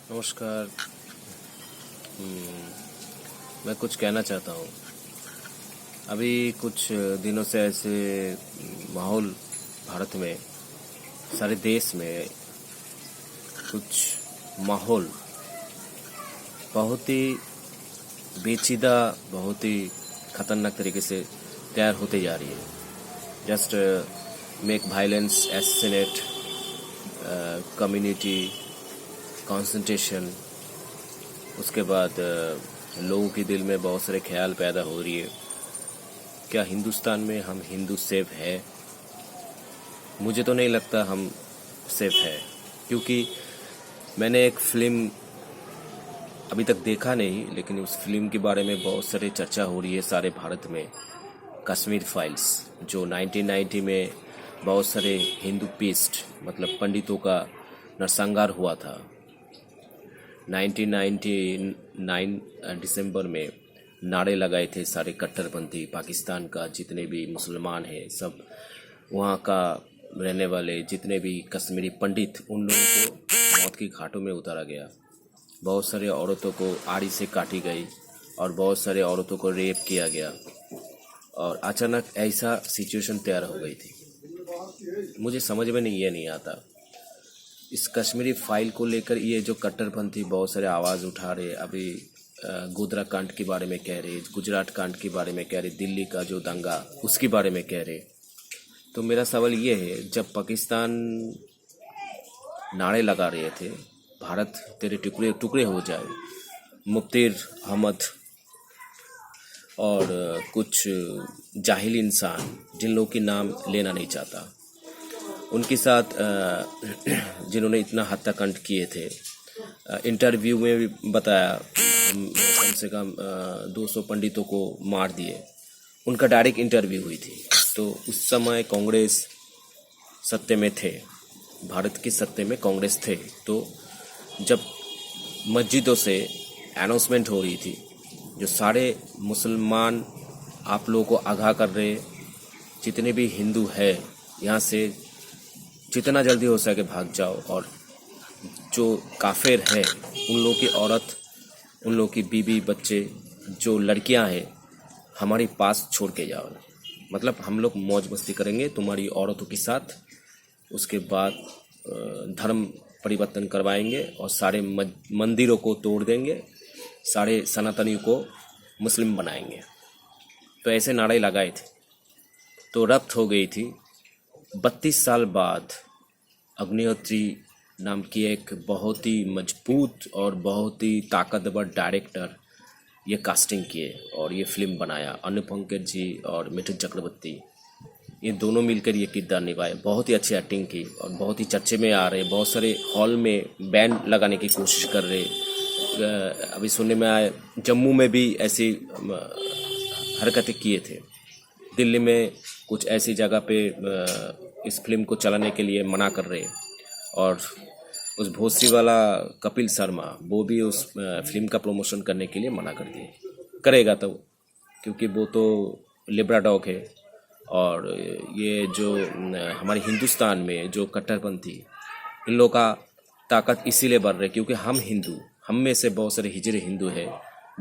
नमस्कार। मैं कुछ कहना चाहता हूँ। अभी कुछ दिनों से ऐसे माहौल भारत में, सारे देश में कुछ माहौल बहुत ही पेचीदा, बहुत ही खतरनाक तरीके से तैयार होते जा रही है। Just make violence, assassinate, community concentration. उसके बाद लोगों के दिल में बहुत सारे ख्याल पैदा हो रही है, क्या हिंदुस्तान में हम हिंदू सेफ है? मुझे तो नहीं लगता हम सेफ है, क्योंकि मैंने एक फिल्म अभी तक देखा नहीं, लेकिन उस फिल्म के बारे में बहुत सारे चर्चा हो रही है सारे भारत में। कश्मीर फाइल्स, जो 1990 में बहुत सारे हिंदू पीस्ट मतलब पंडितों का नरसंहार हुआ था। 1999 दिसंबर में नारे लगाए थे सारे कट्टरपंथी पाकिस्तान का, जितने भी मुसलमान हैं सब, वहाँ का रहने वाले जितने भी कश्मीरी पंडित, उन लोगों को मौत की घाटों में उतारा गया। बहुत सारे औरतों को आड़ी से काटी गई और बहुत सारे औरतों को रेप किया गया, और अचानक ऐसा सिचुएशन तैयार हो गई थी। मुझे समझ में ये नहीं आता, इस कश्मीरी फाइल को लेकर ये जो कट्टरपंथी बहुत सारे आवाज़ उठा रहे। अभी गोधरा कांड के बारे में कह रहे, गुजरात कांड के बारे में कह रहे, दिल्ली का जो दंगा उसके बारे में कह रहे। तो मेरा सवाल ये है, जब पाकिस्तान नारे लगा रहे थे भारत तेरे टुकड़े टुकड़े हो जाए, मुफ्ती अहमद और कुछ जाहिल इंसान जिन लोगों के नाम लेना नहीं चाहता, उनके साथ जिन्होंने इतना हत्याकांड किए थे, इंटरव्यू में भी बताया हम कम से कम 200 पंडितों को मार दिए। उनका डायरेक्ट इंटरव्यू हुई थी। तो उस समय कांग्रेस सत्ते में थे, भारत की सत्ते में कांग्रेस थे। तो जब मस्जिदों से अनाउंसमेंट हो रही थी, जो सारे मुसलमान आप लोगों को आगाह कर रहे, जितने भी हिंदू है यहाँ से जितना जल्दी हो सके भाग जाओ, और जो काफिर है उन लोगों की औरत, उन लोगों की बीवी बच्चे, जो लड़कियां हैं हमारे पास छोड़ के जाओ, मतलब हम लोग मौज मस्ती करेंगे तुम्हारी औरतों के साथ। उसके बाद धर्म परिवर्तन करवाएंगे और सारे मंदिरों को तोड़ देंगे, सारे सनातनियों को मुस्लिम बनाएंगे। तो ऐसे नारे लगाए थे। तो रब्त हो गई थी। 32 साल बाद अग्निहोत्री नाम की एक बहुत ही मजबूत और बहुत ही ताकतवर डायरेक्टर ये कास्टिंग किए और ये फिल्म बनाया। अनुपम खेर जी और मिथुन चक्रवर्ती, ये दोनों मिलकर ये किरदार निभाए। बहुत ही अच्छी एक्टिंग की और बहुत ही चर्चे में आ रहे। बहुत सारे हॉल में बैन लगाने की कोशिश कर रहे। अभी सुनने में आए जम्मू में भी ऐसी हरकतें किए थे। दिल्ली में कुछ ऐसी जगह पे इस फिल्म को चलाने के लिए मना कर रहे, और उस भोसरी वाला कपिल शर्मा वो भी उस फिल्म का प्रमोशन करने के लिए मना कर दिए। करेगा तो, क्योंकि वो तो लिब्रा डॉग है। और ये जो हमारे हिंदुस्तान में जो कट्टरपंथी, इन लोगों का ताकत इसीलिए बढ़ रही है क्योंकि हम हिंदू, हम में से बहुत सारे हिजड़े हिंदू हैं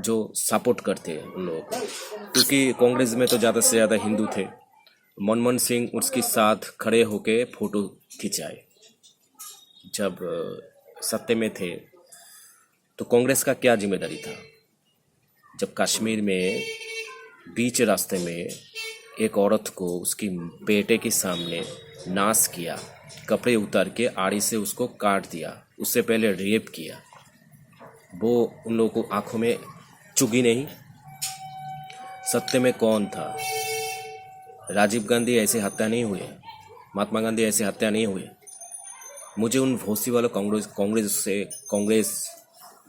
जो सपोर्ट करते हैं उन लोगों को। क्योंकि कांग्रेस में तो ज़्यादा से ज़्यादा हिंदू थे। मनमोहन सिंह उसके साथ खड़े होके फोटो खिंचाए जब सत्ते में थे। तो कांग्रेस का क्या जिम्मेदारी था जब कश्मीर में बीच रास्ते में एक औरत को उसकी बेटे के सामने नाश किया, कपड़े उतार के आड़ी से उसको काट दिया, उससे पहले रेप किया। वो उन लोगों को आंखों में चुगी नहीं? सत्ते में कौन था? राजीव गांधी ऐसे हत्या नहीं हुए, महात्मा गांधी ऐसे हत्या नहीं हुए। मुझे उन भोसरी वालों कांग्रेस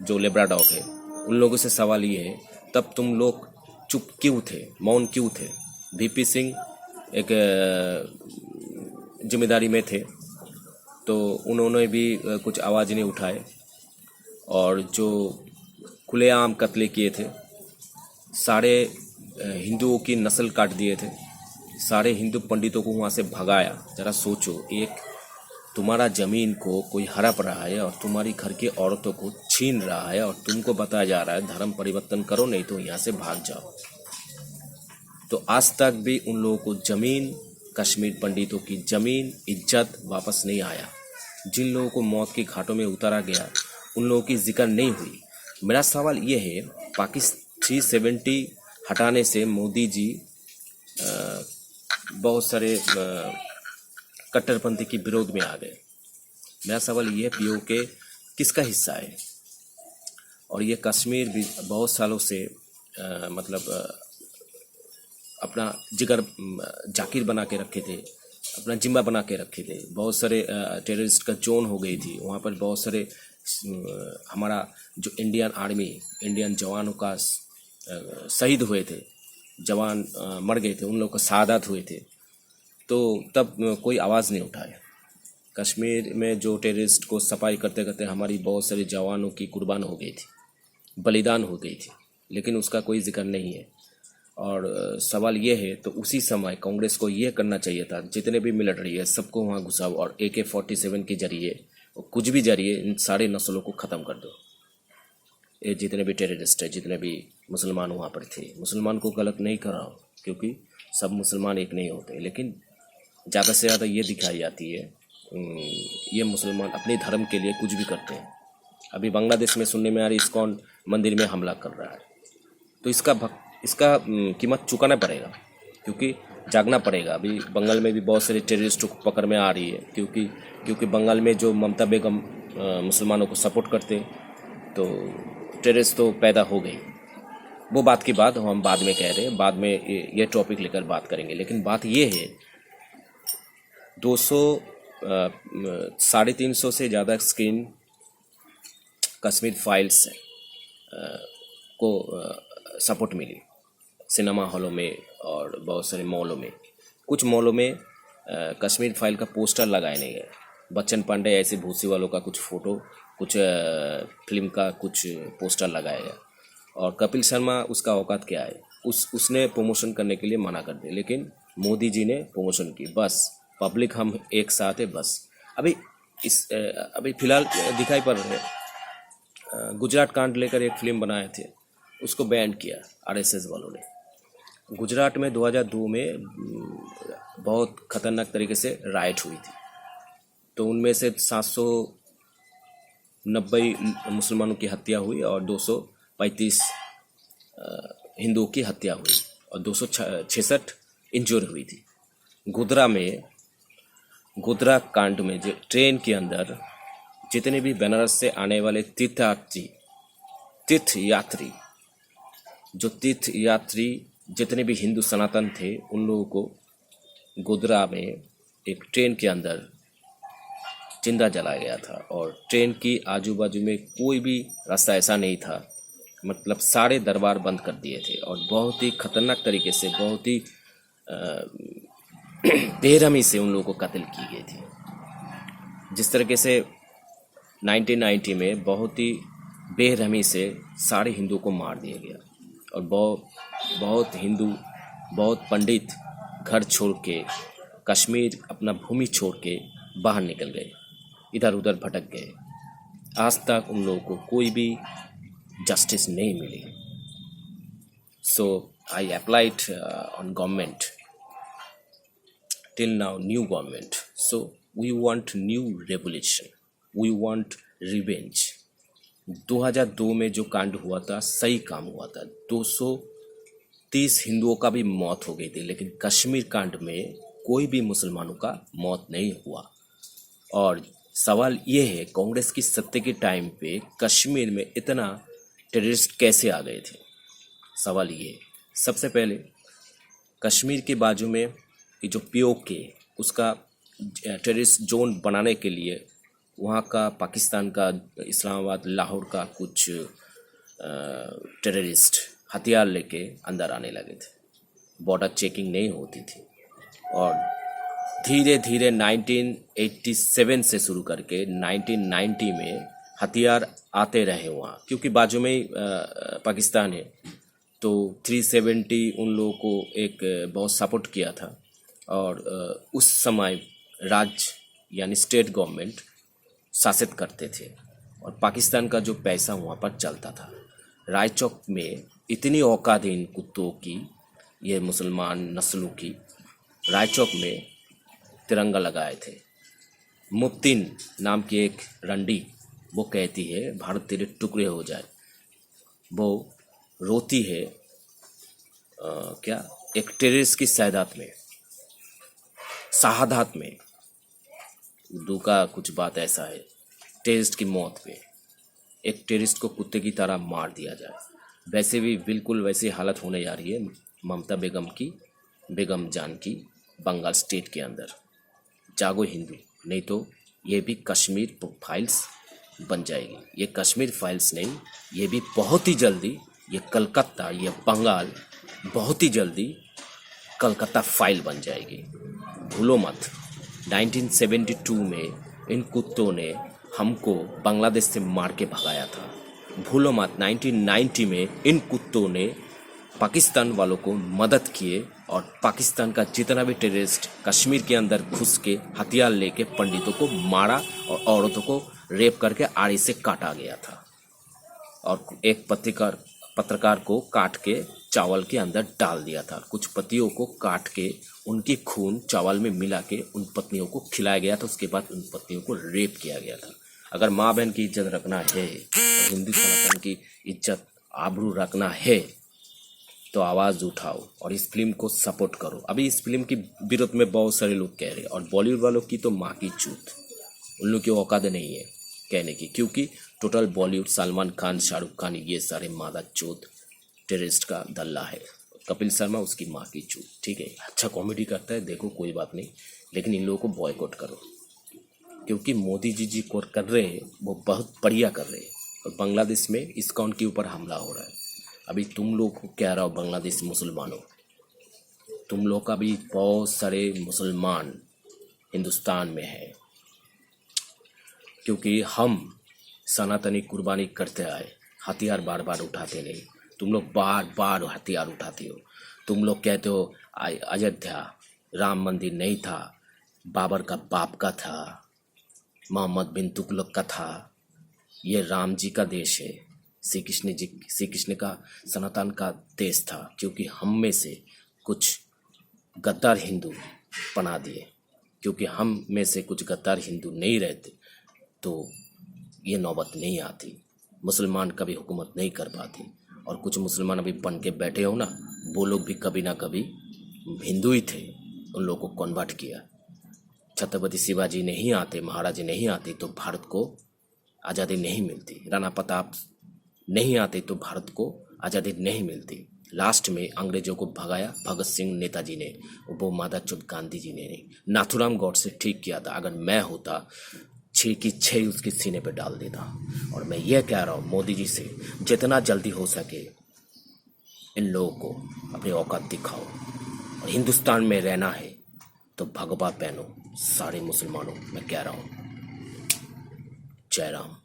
जो लेब्रा डॉग है उन लोगों से सवाल ये है, तब तुम लोग चुप क्यों थे, मौन क्यों थे? वीपी सिंह एक जिम्मेदारी में थे तो उन्होंने भी कुछ आवाज़ नहीं उठाए, और जो खुलेआम कत्ले किए थे, सारे हिंदुओं की नस्ल काट दिए थे, सारे हिंदू पंडितों को वहाँ से भगाया। जरा सोचो, एक तुम्हारा ज़मीन को कोई हड़प रहा है और तुम्हारी घर की औरतों को छीन रहा है और तुमको बताया जा रहा है धर्म परिवर्तन करो नहीं तो यहाँ से भाग जाओ। तो आज तक भी उन लोगों को ज़मीन, कश्मीर पंडितों की ज़मीन, इज्जत वापस नहीं आया। जिन लोगों को मौत की घाटों में उतारा गया उन लोगों की जिक्र नहीं हुई। मेरा सवाल ये है, पाकिस्तान 370 हटाने से मोदी जी बहुत सारे कट्टरपंथी के विरोध में आ गए। मेरा सवाल ये है, पीओके किसका हिस्सा है? और ये कश्मीर भी बहुत सालों से अपना जिगर जाकिर बना के रखे थे, अपना जिम्मा बना के रखे थे। बहुत सारे टेररिस्ट का जोन हो गई थी वहाँ पर। बहुत सारे हमारा जो इंडियन आर्मी, इंडियन जवानों का शहीद हुए थे, जवान मर गए थे, उन लोगों का शहादत हुए थे। तो तब कोई आवाज़ नहीं उठाया। कश्मीर में जो टेररिस्ट को सफाई करते करते हमारी बहुत सारे जवानों की कुर्बान हो गई थी, बलिदान हो गई थी, लेकिन उसका कोई जिक्र नहीं है। और सवाल ये है, तो उसी समय कांग्रेस को ये करना चाहिए था, जितने भी मिलिट्री है सबको वहाँ घुसाओ और AK-47 के जरिए, कुछ भी जरिए इन सारे नस्लों को ख़त्म कर दो। ये जितने भी टेररिस्ट है, जितने भी मुसलमान वहाँ पर थे, मुसलमान को गलत नहीं कर रहा हूँ क्योंकि सब मुसलमान एक नहीं होते, लेकिन ज़्यादा से ज़्यादा ये दिखाई जाती है ये मुसलमान अपने धर्म के लिए कुछ भी करते हैं। अभी बांग्लादेश में सुनने में आ रही इस्कॉन मंदिर में हमला कर रहा है, तो इसका कीमत चुकाना पड़ेगा, क्योंकि जागना पड़ेगा। अभी बंगाल में भी बहुत सारे टेररिस्टों को पकड़ में आ रही है, क्योंकि बंगाल में जो ममता बेगम मुसलमानों को सपोर्ट करते, तो टेररिस्ट तो पैदा हो गई। वो बात की बात हम बाद में कह रहे हैं, बाद में ये टॉपिक लेकर बात करेंगे। लेकिन बात ये है, 350 से ज़्यादा स्क्रीन कश्मीर फाइल्स को सपोर्ट मिली सिनेमा हॉलों में और बहुत सारे मॉलों में। कुछ मॉलों में कश्मीर फाइल का पोस्टर लगाए नहीं गए। बच्चन पांडे ऐसे भूसी वालों का कुछ फ़ोटो, कुछ फिल्म का कुछ पोस्टर लगाया गया। और कपिल शर्मा, उसका औकात क्या है, उसने प्रमोशन करने के लिए मना कर दिया, लेकिन मोदी जी ने प्रमोशन की। बस पब्लिक हम एक साथ है बस। अभी फिलहाल दिखाई पड़ रहे गुजरात कांड लेकर एक फिल्म बनाए थे, उसको बैन किया RSS वालों ने। गुजरात में 2002 में बहुत खतरनाक तरीके से राइट हुई थी, तो उनमें से 790 मुसलमानों की हत्या हुई और 235 हिंदुओं की हत्या हुई और 266 इंजर हुई थी। गोधरा कांड में जो ट्रेन के अंदर जितने भी बनारस से आने वाले तीर्थयात्री जितने भी हिंदू सनातन थे, उन लोगों को गोधरा में एक ट्रेन के अंदर जिंदा जलाया गया था। और ट्रेन की आजू बाजू में कोई भी रास्ता ऐसा नहीं था, मतलब सारे दरबार बंद कर दिए थे और बहुत ही खतरनाक तरीके से, बहुत ही बेरहमी से उन लोगों को कत्ल की गई थी। जिस तरीके से 1990 में बहुत ही बेरहमी से सारे हिंदुओं को मार दिया गया और बहुत हिंदू, बहुत पंडित घर छोड़ के, कश्मीर अपना भूमि छोड़ के बाहर निकल गए, इधर उधर भटक गए। आज तक उन लोगों को कोई भी जस्टिस नहीं मिली। So I applied on government till now, new government. So we want new revolution, we want revenge. 2002 में जो कांड हुआ था सही काम हुआ था, 230 हिंदुओं का भी मौत हो गई थी, लेकिन कश्मीर कांड में कोई भी मुसलमानों का मौत नहीं हुआ। और सवाल ये है, कांग्रेस की सत्ता के टाइम पे कश्मीर में इतना टेररिस्ट कैसे आ गए थे? सवाल ये। सबसे पहले कश्मीर के बाजू में जो POK, उसका टेररिस्ट जोन बनाने के लिए वहाँ का पाकिस्तान का, इस्लामाबाद, लाहौर का कुछ टेररिस्ट हथियार लेके अंदर आने लगे थे। बॉर्डर चेकिंग नहीं होती थी और धीरे धीरे 1987 से शुरू करके 1990 में हथियार आते रहे वहाँ, क्योंकि बाजू में ही पाकिस्तान है। तो 370 उन लोगों को एक बहुत सपोर्ट किया था और उस समय यानी स्टेट गवर्नमेंट शासित करते थे और पाकिस्तान का जो पैसा वहाँ पर चलता था। राय चौक में इतनी औकात इन कुत्तों की, ये मुसलमान नस्लों की, राय चौक में तिरंगा लगाए थे। मुफ्तिन नाम की एक रंडी वो कहती है भारत तेरे टुकड़े हो जाए। वो रोती है क्या एक टेररिस्ट की शहादत में, उर्दू का कुछ बात ऐसा है, टेररिस्ट की मौत पे एक टेररिस्ट को कुत्ते की तरह मार दिया जाए। वैसे भी बिल्कुल वैसी हालत होने जा रही है ममता बेगम जान की बंगाल स्टेट के अंदर। जागो हिंदू, नहीं तो ये भी कश्मीर फाइल्स बन जाएगी। ये कश्मीर फाइल्स नहीं, ये भी बहुत ही जल्दी ये कलकत्ता, ये बंगाल बहुत ही जल्दी कलकत्ता फाइल बन जाएगी। भूलो मत 1972 में इन कुत्तों ने हमको बांग्लादेश से मार के भगाया था। भूलो मत 1990 में इन कुत्तों ने पाकिस्तान वालों को मदद किए और पाकिस्तान का जितना भी टेररिस्ट कश्मीर के अंदर घुस के हथियार लेके पंडितों को मारा और औरतों को रेप करके आड़ी से काटा गया था और एक पत्रकार को काट के चावल के अंदर डाल दिया था। कुछ पतियों को काट के उनकी खून चावल में मिला के उन पत्नियों को खिलाया गया था। उसके बाद उन पत्नियों को रेप किया गया था। अगर माँ बहन की इज्जत रखना है और हिंदू सनातन की इज्जत आबरू रखना है तो आवाज़ उठाओ और इस फिल्म को सपोर्ट करो। अभी इस फिल्म की विरोध में बहुत सारे लोग कह रहे हैं और बॉलीवुड वालों की तो माँ की चूत, उन लोगों की औकात नहीं है कहने की, क्योंकि टोटल बॉलीवुड सलमान खान, शाहरुख खान, ये सारे मादा चूत टेररिस्ट का दल्ला है। कपिल शर्मा उसकी माँ की चूत। ठीक है, अच्छा कॉमेडी करता है, देखो कोई बात नहीं, लेकिन इन लोगों को बॉयकॉट करो क्योंकि मोदी जी को कर रहे हैं वो बहुत बढ़िया कर रहे हैं। और बांग्लादेश में इस्कॉन के ऊपर हमला हो रहा है। अभी तुम लोग को कह रहा हो बांग्लादेश मुसलमानों, तुम लोग का भी बहुत सारे मुसलमान हिंदुस्तान में है, क्योंकि हम सनातनी कुर्बानी करते आए, हथियार बार बार उठाते नहीं। तुम लोग बार बार हथियार उठाते हो। तुम लोग कहते हो अयोध्या राम मंदिर नहीं था, बाबर का बाप का था, मोहम्मद बिन तुगलक का था। ये राम जी का देश है, श्री कृष्ण का सनातन का देश था, क्योंकि हम में से कुछ गद्दार हिंदू बना दिए। क्योंकि हम में से कुछ गद्दार हिंदू नहीं रहते तो ये नौबत नहीं आती, मुसलमान कभी हुकूमत नहीं कर पाती। और कुछ मुसलमान अभी बन के बैठे हो ना, वो लोग भी कभी ना कभी हिंदू ही थे, उन लोगों को कन्वर्ट किया। छत्रपति शिवाजी नहीं आते, महाराज नहीं आते तो भारत को आज़ादी नहीं मिलती। राणा प्रताप नहीं आते तो भारत को आज़ादी नहीं मिलती। लास्ट में अंग्रेजों को भगाया भगत सिंह नेताजी ने, वो मादाचोद गांधी जी ने नहीं। नाथुराम गॉडसे ठीक किया था। अगर मैं होता 6 की 6 उसके सीने पे डाल देता। और मैं ये कह रहा हूँ मोदी जी से, जितना जल्दी हो सके इन लोगों को अपनी औकात दिखाओ। और हिंदुस्तान में रहना है तो भगवा पहनो सारे मुसलमानों, मैं कह रहा हूँ। जय राम।